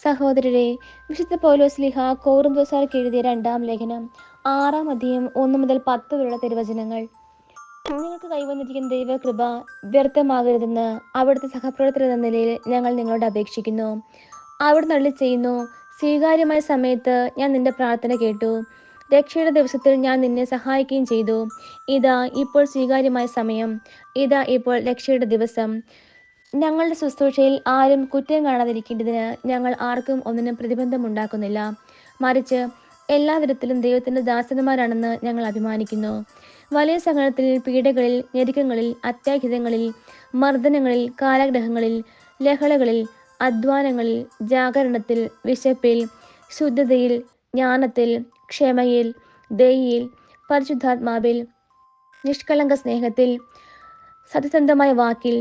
സഹോദരരെ, വിശുദ്ധ പൗലോസ്ലീഹ കോറിന്തോസാർക്ക് എഴുതിയ 2-ാം ലേഖനം 6-ാം അധ്യായം 1 മുതൽ 10 വരെയുള്ള തിരുവചനങ്ങൾ. നിങ്ങൾക്ക് കൈവന്നിരിക്കുന്ന ദൈവകൃപ വ്യർത്ഥമാകരുതെന്ന് അവിടുത്തെ സഹപ്രവർത്തകർ എന്ന നിലയിൽ ഞങ്ങൾ നിങ്ങളോട് അപേക്ഷിക്കുന്നു. അവിടുന്ന് അരുളി ചെയ്യുന്നു, സ്വീകാര്യമായ സമയത്ത് ഞാൻ നിന്റെ പ്രാർത്ഥന കേട്ടു. രക്ഷയുടെ ദിവസത്തിൽ ഞാൻ നിന്നെ സഹായിക്കുകയും ചെയ്തു. ഇതാ ഇപ്പോൾ സ്വീകാര്യമായ സമയം, ഇതാ ഇപ്പോൾ രക്ഷയുടെ ദിവസം. ഞങ്ങളുടെ ശുശ്രൂഷയിൽ ആരും കുറ്റം കാണാതിരിക്കേണ്ടതിന് ഞങ്ങൾ ആർക്കും ഒന്നിനും പ്രതിബന്ധമുണ്ടാക്കുന്നില്ല. മറിച്ച് എല്ലാ വിധത്തിലും ദൈവത്തിന്റെ ദാസന്മാരാണെന്ന് ഞങ്ങൾ അഭിമാനിക്കുന്നു. വലിയ സഹനത്തിൽ, പീഡകളിൽ, ഞെരുക്കങ്ങളിൽ, അത്യാഹിതങ്ങളിൽ, മർദ്ദനങ്ങളിൽ, കാരാഗൃഹങ്ങളിൽ, ലഹളകളിൽ, അധ്വാനങ്ങളിൽ, ജാഗരണത്തിൽ, വിശപ്പിൽ, ശുദ്ധതയിൽ, ജ്ഞാനത്തിൽ, ക്ഷമയിൽ, ദയയിൽ, പരിശുദ്ധാത്മാവിൽ, നിഷ്കളങ്ക സ്നേഹത്തിൽ, സത്യസന്ധമായ വാക്കിൽ,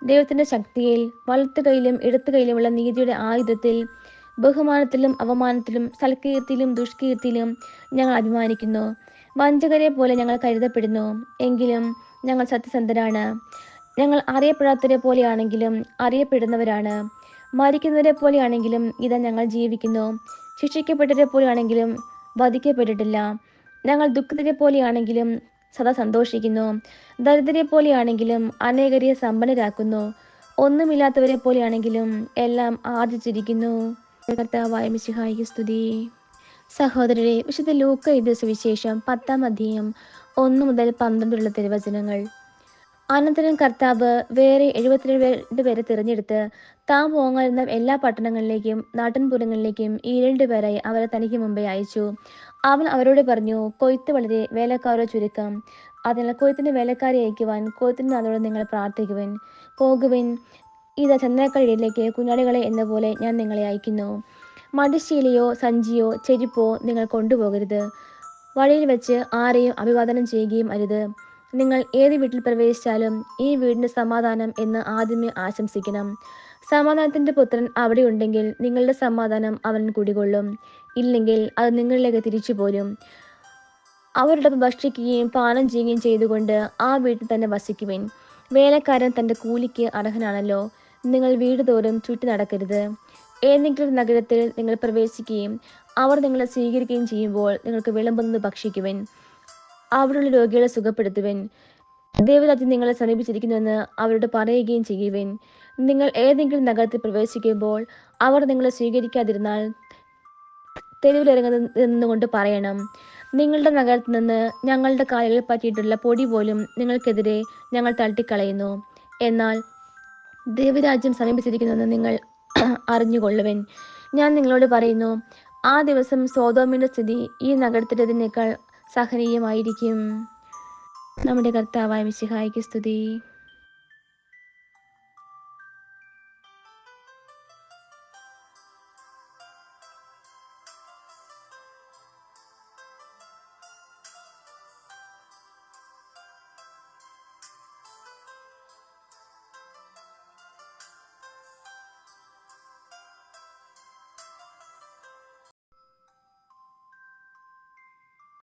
ദൈവത്തിന്റെ ശക്തിയിൽ, വലത്തുകൈയിലും ഇടത്തുകൈയിലുമുള്ള നീതിയുടെ ആയുധത്തിൽ, ബഹുമാനത്തിലും അവമാനത്തിലും, സൽകീർത്തിയിലും ദുഷ്കീർത്തിയിലും ഞങ്ങൾ അഭിമാനിക്കുന്നു. വഞ്ചകരെ പോലെ ഞങ്ങൾ കരുതപ്പെടുന്നു, എങ്കിലും ഞങ്ങൾ സത്യസന്ധരാണ്. ഞങ്ങൾ അറിയപ്പെടാത്തവരെ പോലെയാണെങ്കിലും അറിയപ്പെടുന്നവരാണ്. മരിക്കുന്നവരെ പോലെയാണെങ്കിലും ഇതാ ഞങ്ങൾ ജീവിക്കുന്നു. ശിക്ഷിക്കപ്പെട്ടവരെ പോലെയാണെങ്കിലും വധിക്കപ്പെട്ടിട്ടില്ല. ഞങ്ങൾ ദുഃഖിതരെ പോലെയാണെങ്കിലും സദാ സന്തോഷിക്കുന്നു. ദരിദ്രരെ പോലെയാണെങ്കിലും അനേകരെ സമ്പന്നരാക്കുന്നു. ഒന്നുമില്ലാത്തവരെ പോലെയാണെങ്കിലും എല്ലാം ആർജിച്ചിരിക്കുന്നു. കർത്താവായ മിശിഹായ്ക്ക് സ്തുതി. സഹോദരരെ, വിശുദ്ധ ലൂക്ക എഴുതിയ സുവിശേഷം 10-ാം അധ്യായം 1 മുതൽ 12 വരെയുള്ള തിരുവചനങ്ങൾ. അനന്തരം കർത്താവ് വേറെ 72 പേരെ തിരഞ്ഞെടുത്ത് താൻ പോകാനിരുന്ന എല്ലാ പട്ടണങ്ങളിലേക്കും നാട്ടിൻപുറങ്ങളിലേക്കും ഈ 2 പേരായി അവരെ തനിക്ക് മുമ്പേ അയച്ചു. അവൻ അവരോട് പറഞ്ഞു, കൊയ്ത്ത് വളരെ, വേലക്കാരോ ചുരുക്കം. അതിനാൽ കൊയ്ത്തിന് വേലക്കാരെ അയക്കുവാൻ കൊയ്ത്തിന് നാഥനോട് നിങ്ങൾ പ്രാർത്ഥിക്കുവിൻ. പോകുവിൻ, ഇതാ ചന്തക്കഴിയിലേക്ക് കുഞ്ഞാടുകളെ എന്ന പോലെ ഞാൻ നിങ്ങളെ അയക്കുന്നു. മടിശീലയോ സഞ്ചിയോ ചെരുപ്പോ നിങ്ങൾ കൊണ്ടുപോകരുത്. വഴിയിൽ വെച്ച് ആരെയും അഭിവാദനം ചെയ്യുകയും അരുത്. നിങ്ങൾ ഏത് വീട്ടിൽ പ്രവേശിച്ചാലും ഈ വീടിന് സമാധാനം എന്ന് ആദ്യമേ ആശംസിക്കണം. സമാധാനത്തിന്റെ പുത്രൻ അവിടെ ഉണ്ടെങ്കിൽ നിങ്ങളുടെ സമാധാനം അവൻ കുടികൊള്ളും. ഇല്ലെങ്കിൽ അത് നിങ്ങളിലേക്ക് തിരിച്ചു പോരും. അവരോടൊപ്പം ഭക്ഷിക്കുകയും പാനം ചെയ്യുകയും ചെയ്തുകൊണ്ട് ആ വീട്ടിൽ തന്നെ വസിക്കുവിൻ. വേലക്കാരൻ തന്റെ കൂലിക്ക് അർഹനാണല്ലോ. നിങ്ങൾ വീട് തോറും ചുറ്റി നടക്കരുത്. ഏതെങ്കിലും നഗരത്തിൽ നിങ്ങൾ പ്രവേശിക്കുകയും അവർ നിങ്ങളെ സ്വീകരിക്കുകയും ചെയ്യുമ്പോൾ നിങ്ങൾക്ക് വിളമ്പുന്നത് ഭക്ഷിക്കുവിൻ. അവിടെയുള്ള രോഗികളെ സുഖപ്പെടുത്തുവിൻ. ദൈവരാജ്യം നിങ്ങളെ സമീപിച്ചിരിക്കുന്നുവെന്ന് അവരോട് പറയുകയും ചെയ്യുവിൻ. നിങ്ങൾ ഏതെങ്കിലും നഗരത്തിൽ പ്രവേശിക്കുമ്പോൾ അവർ നിങ്ങളെ സ്വീകരിക്കാതിരുന്നാൽ തെരുവിലിറങ്ങുന്നുകൊണ്ട് പറയണം, നിങ്ങളുടെ നഗരത്തിൽ നിന്ന് ഞങ്ങളുടെ കാലുകളിൽ പറ്റിയിട്ടുള്ള പൊടി പോലും നിങ്ങൾക്കെതിരെ ഞങ്ങൾ തട്ടിക്കളയുന്നു. എന്നാൽ ദൈവരാജ്യം സമീപിച്ചിരിക്കുന്നുവെന്ന് നിങ്ങൾ അറിഞ്ഞുകൊള്ളുവിൻ. ഞാൻ നിങ്ങളോട് പറയുന്നു, ആ ദിവസം സോദോമിന്റെ സ്ഥിതി ഈ നഗരത്തിലേതിനേക്കാൾ സഹനീയമായിരിക്കും. നമ്മുടെ കർത്താവായ മിശിഹായ്ക്ക് സ്തുതി.